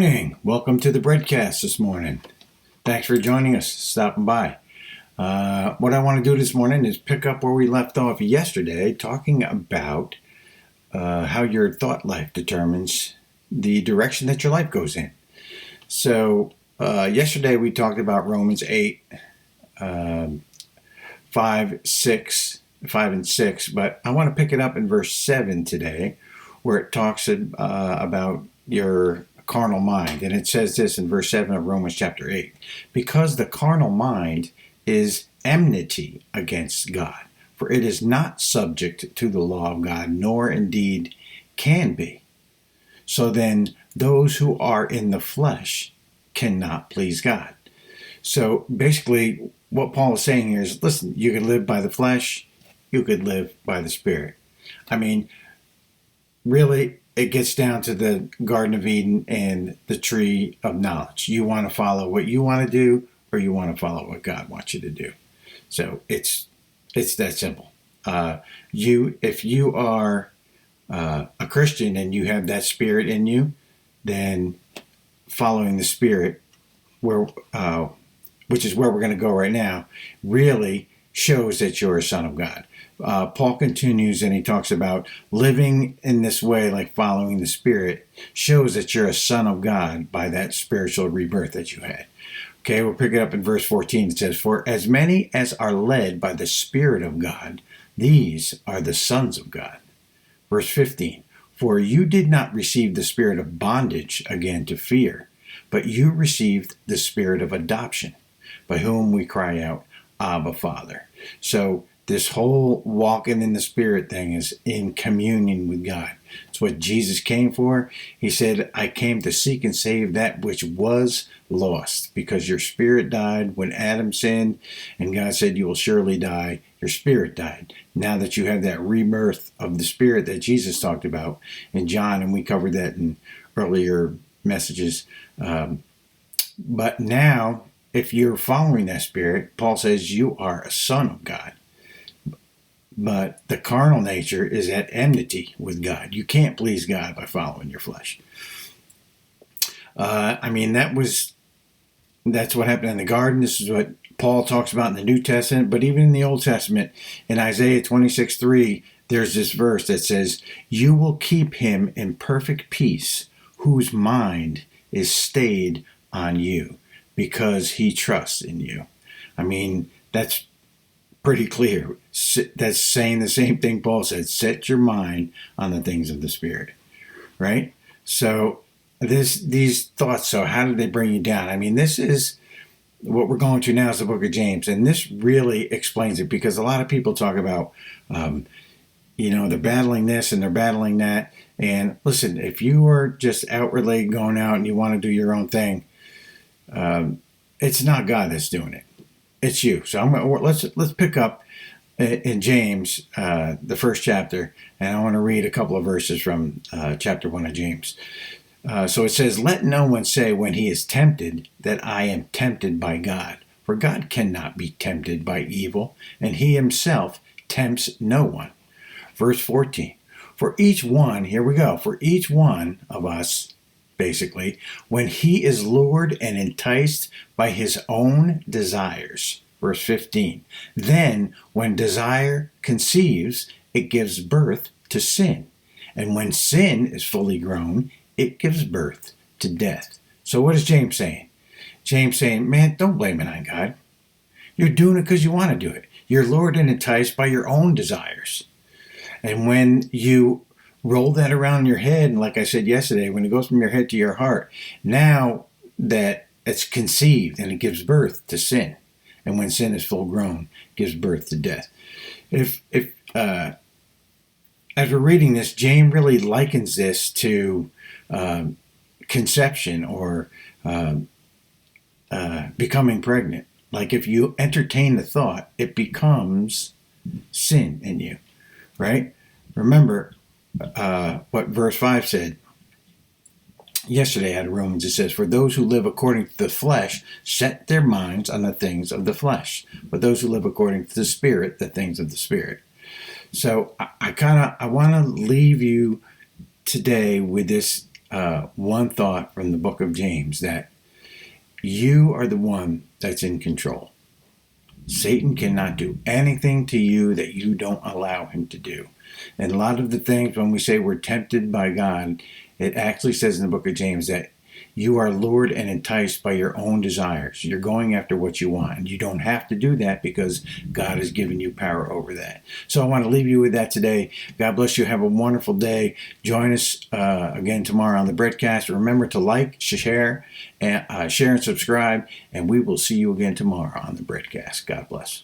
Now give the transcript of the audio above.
morning. Welcome to the BradCast this morning. Thanks for joining us, stopping by. What I want to do this morning is pick up where we left off yesterday, talking about how your thought life determines the direction that your life goes in. So yesterday we talked about Romans 8, 5 and 6, but I want to pick it up in verse 7 today, where it talks about your carnal mind. And it says this in verse 7 of Romans chapter 8. Because the carnal mind is enmity against God, for it is not subject to the law of God, nor indeed can be. So then those who are in the flesh cannot please God. So basically what Paul is saying here is, listen, you could live by the flesh, you could live by the Spirit. I mean, really, it gets down to the Garden of Eden and the tree of knowledge. You want to follow what you want to do, or you want to follow what God wants you to do. So it's that simple. If you are a Christian and you have that Spirit in you, then following the Spirit, which is where we're going to go right now, really shows that you're a son of God. Paul continues and he talks about living in this way, like following the Spirit, shows that you're a son of God by that spiritual rebirth that you had. Okay, we'll pick it up in verse 14. It says, for as many as are led by the Spirit of God, these are the sons of God. Verse 15, for you did not receive the spirit of bondage again to fear, but you received the spirit of adoption, by whom we cry out, Abba, Father. So this whole walking in the Spirit thing is in communion with God. It's what Jesus came for. He said, I came to seek and save that which was lost, because your spirit died when Adam sinned, and God said, you will surely die. Your spirit died. Now that you have that rebirth of the Spirit that Jesus talked about in John, and we covered that in earlier messages. But now, if you're following that Spirit, Paul says you are a son of God. But the carnal nature is at enmity with God. You can't please God by following your flesh. That's what happened in the garden. This is what Paul talks about in the New Testament. But even in the Old Testament, in Isaiah 26:3, there's this verse that says, you will keep him in perfect peace, whose mind is stayed on you, because he trusts in you. I mean, that's pretty clear. That's saying the same thing Paul said. Set your mind on the things of the Spirit, right? So these thoughts, so how did they bring you down? I mean, this is what we're going to now is the book of James, and this really explains it, because a lot of people talk about, they're battling this and they're battling that. And listen, if you are just outwardly going out and you want to do your own thing, it's not God that's doing it. It's you. So let's pick up in James, the first chapter, and I want to read a couple of verses from chapter 1 of James. So it says, let no one say when he is tempted that I am tempted by God. For God cannot be tempted by evil, and he himself tempts no one. Verse 14, for each one of us, basically, when he is lured and enticed by his own desires. Verse 15. Then, when desire conceives, it gives birth to sin. And when sin is fully grown, it gives birth to death. So what is James saying? James saying, man, don't blame it on God. You're doing it because you want to do it. You're lured and enticed by your own desires. And when you roll that around in your head, and like I said yesterday, when it goes from your head to your heart, now that it's conceived and it gives birth to sin. And when sin is full grown, it gives birth to death. As we're reading this, James really likens this to conception or becoming pregnant. Like if you entertain the thought, it becomes sin in you, right? Remember what verse 5 said. Yesterday out of Romans, it says, for those who live according to the flesh set their minds on the things of the flesh, but those who live according to the Spirit, the things of the Spirit. So I want to leave you today with this one thought from the book of James, that you are the one that's in control. Satan cannot do anything to you that you don't allow him to do. And a lot of the things, when we say we're tempted by God, it actually says in the book of James that you are lured and enticed by your own desires. You're going after what you want. And you don't have to do that because God has given you power over that. So I want to leave you with that today. God bless you. Have a wonderful day. Join us again tomorrow on the BradCast. Remember to like, share, and subscribe. And we will see you again tomorrow on the BradCast. God bless.